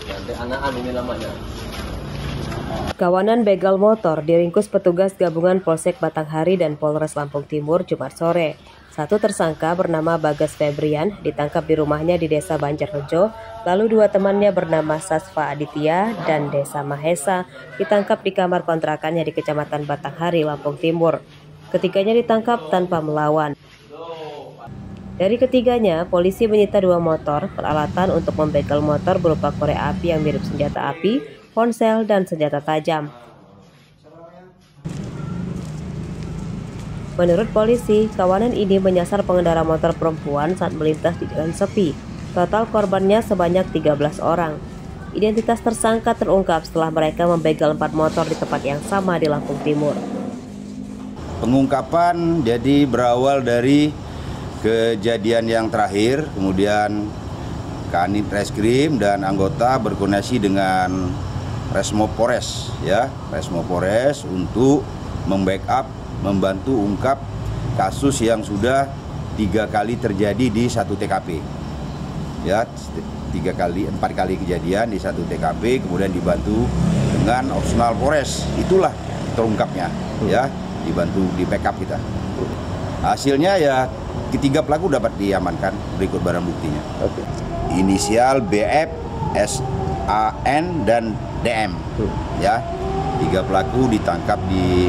Nanti anak ini namanya. Kawanan begal motor diringkus petugas gabungan Polsek Batanghari dan Polres Lampung Timur Jumat sore. Satu tersangka bernama Bagas Febrian ditangkap di rumahnya di Desa Banjarrejo, lalu dua temannya bernama Sasfa Aditya dan Desa Mahesa ditangkap di kamar kontrakannya di Kecamatan Batanghari, Lampung Timur. Ketiganya ditangkap tanpa melawan. Dari ketiganya, polisi menyita 2 motor, peralatan untuk membegal motor berupa korek api yang mirip senjata api, ponsel, dan senjata tajam. Menurut polisi, kawanan ini menyasar pengendara motor perempuan saat melintas di jalan sepi. Total korbannya sebanyak 13 orang. Identitas tersangka terungkap setelah mereka membegal 4 motor di tempat yang sama di Lampung Timur. Pengungkapan jadi berawal dari kejadian yang terakhir, kemudian Kanit Reskrim dan anggota berkoordinasi dengan Resmo Polres, Resmo Polres untuk membackup, membantu ungkap kasus yang sudah 3 kali terjadi di satu TKP, 4 kali kejadian di satu TKP, kemudian dibantu dengan opsional Polres, itulah terungkapnya, dibantu di backup kita. Hasilnya ketiga pelaku dapat diamankan, berikut barang buktinya. Inisial BF, SAN dan DM, 3 pelaku ditangkap di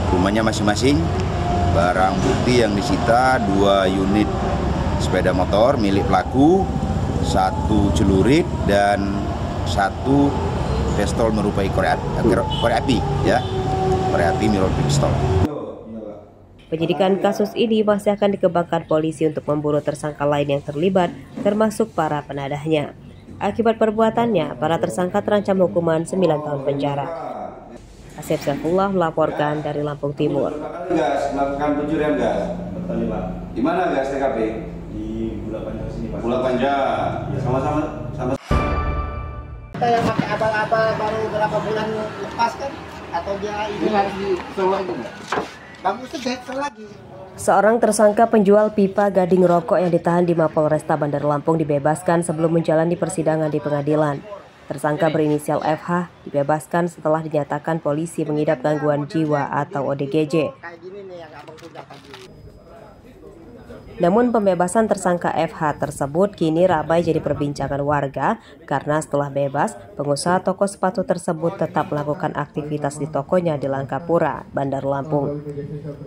rumahnya masing-masing. Barang bukti yang disita 2 unit sepeda motor milik pelaku, 1 celurit dan 1 pistol merupai korek api, korek api merupai pistol. Penyidikan kasus ini masih akan dikembangkan polisi untuk memburu tersangka lain yang terlibat, termasuk para penadahnya. Akibat perbuatannya, para tersangka terancam hukuman 9 tahun penjara. Asep Saifullah melaporkan dari Lampung Timur. Gas, melakukan pencurian gas. Betul, Pak. Di mana gas TKP? Di Pulau Panjang sini, Pak. Pulau Panjang. Ya, sama-sama. Kita yang pakai abal-abal baru berapa bulan lepas kan? Atau dia ini harus disewa itu? Bagus tuh lagi. Seorang tersangka penjual pipa gading rokok yang ditahan di Mapolresta Bandar Lampung dibebaskan sebelum menjalani persidangan di pengadilan. Tersangka berinisial FH dibebaskan setelah dinyatakan polisi mengidap gangguan jiwa atau ODGJ. Namun pembebasan tersangka FH tersebut kini ramai jadi perbincangan warga karena setelah bebas, pengusaha toko sepatu tersebut tetap melakukan aktivitas di tokonya di Langkapura, Bandar Lampung.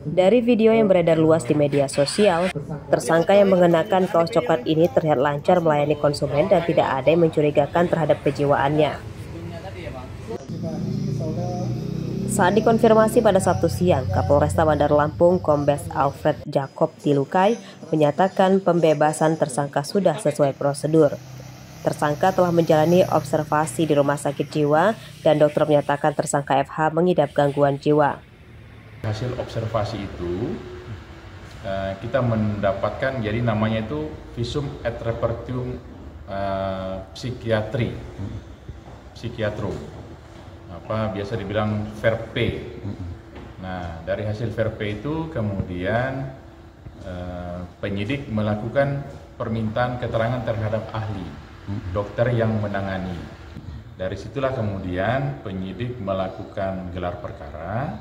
Dari video yang beredar luas di media sosial, tersangka yang mengenakan kaos coklat ini terlihat lancar melayani konsumen dan tidak ada yang mencurigakan terhadap kejiwaannya. Saat dikonfirmasi pada Sabtu siang, Kapolresta Bandar Lampung Kombes Alfred Jacob Tilukai menyatakan pembebasan tersangka sudah sesuai prosedur. Tersangka telah menjalani observasi di rumah sakit jiwa dan dokter menyatakan tersangka FH mengidap gangguan jiwa. Hasil observasi itu kita mendapatkan, jadi namanya itu visum et repertum psikiatro. Biasa dibilang VERP. Nah, dari hasil VERP itu kemudian penyidik melakukan permintaan keterangan terhadap ahli, dokter yang menangani. Dari situlah kemudian penyidik melakukan gelar perkara,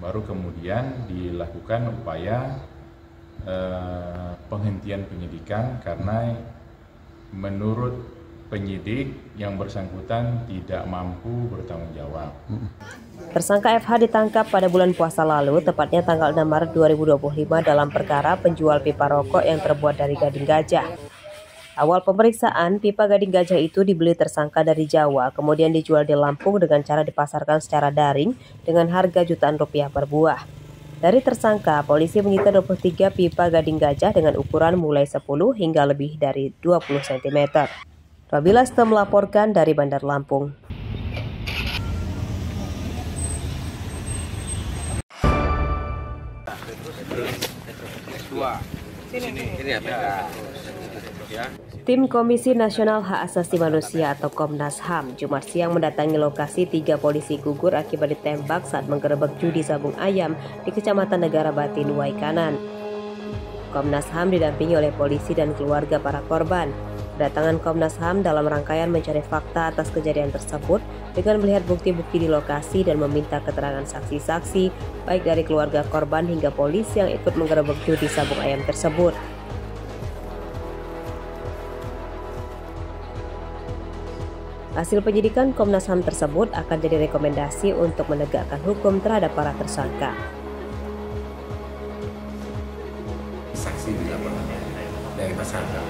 baru kemudian dilakukan upaya penghentian penyidikan karena menurut penyidik yang bersangkutan tidak mampu bertanggung jawab. Tersangka FH ditangkap pada bulan puasa lalu, tepatnya tanggal 6 Maret 2025 dalam perkara penjual pipa rokok yang terbuat dari gading gajah. Awal pemeriksaan, pipa gading gajah itu dibeli tersangka dari Jawa, kemudian dijual di Lampung dengan cara dipasarkan secara daring dengan harga jutaan rupiah per buah. Dari tersangka, polisi menyita 23 pipa gading gajah dengan ukuran mulai 10 hingga lebih dari 20 cm. Rabila Stem melaporkan dari Bandar Lampung. Tim Komisi Nasional Hak Asasi Manusia atau Komnas HAM Jumat siang mendatangi lokasi 3 polisi gugur akibat ditembak saat menggerebek judi sabung ayam di Kecamatan Negara Batin, Waikanan. Komnas HAM didampingi oleh polisi dan keluarga para korban. Kedatangan Komnas HAM dalam rangkaian mencari fakta atas kejadian tersebut dengan melihat bukti-bukti di lokasi dan meminta keterangan saksi-saksi, baik dari keluarga korban hingga polisi yang ikut menggerebek judi sabung ayam tersebut. Hasil penyidikan Komnas HAM tersebut akan jadi rekomendasi untuk menegakkan hukum terhadap para tersangka. Saksi di lapangan dari tersangka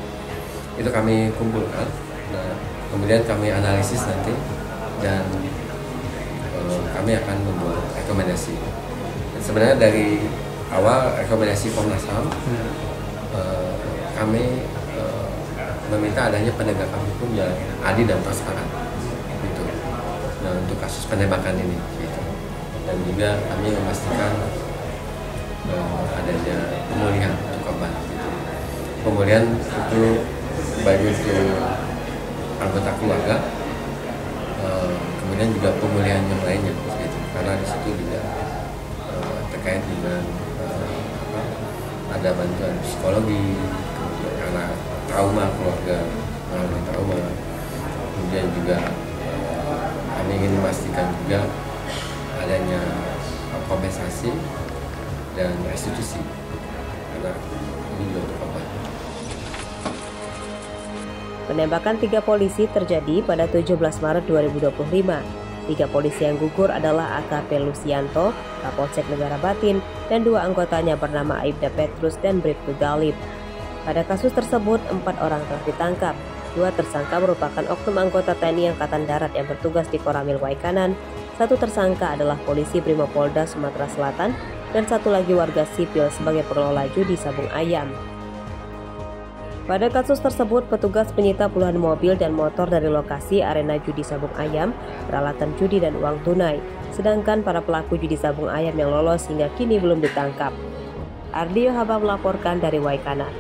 itu kami kumpulkan, nah kemudian kami analisis nanti dan kami akan membuat rekomendasi. Dan sebenarnya dari awal rekomendasi Komnas HAM kami meminta adanya penegakan hukum yang adil dan transparan gitu. Nah, untuk kasus penembakan ini gitu. Dan juga kami memastikan adanya pemulihan untuk korban gitu. Pemulihan itu baik untuk anggota keluarga, kemudian juga pemulihan yang lainnya gitu. Karena di situ juga terkait dengan ada bantuan psikologi, kemudian karena trauma keluarga, mengalami trauma, kemudian juga kami ingin memastikan juga adanya kompensasi dan restitusi karena ini juga untuk korban. Penembakan 3 polisi terjadi pada 17 Maret 2025. 3 polisi yang gugur adalah AKP Lusianto, Kapolsek Negara Batin, dan 2 anggotanya bernama Aibda Petrus dan Bribtu Galib. Pada kasus tersebut, 4 orang telah ditangkap. 2 tersangka merupakan oknum anggota TNI Angkatan Darat yang bertugas di Koramil Waikanan. 1 tersangka adalah polisi Brimopolda Sumatera Selatan dan 1 lagi warga sipil sebagai pengelola judi sabung ayam. Pada kasus tersebut, petugas menyita puluhan mobil dan motor dari lokasi arena judi sabung ayam, peralatan judi dan uang tunai. Sedangkan para pelaku judi sabung ayam yang lolos hingga kini belum ditangkap. Ardio Haba melaporkan dari Waikanan.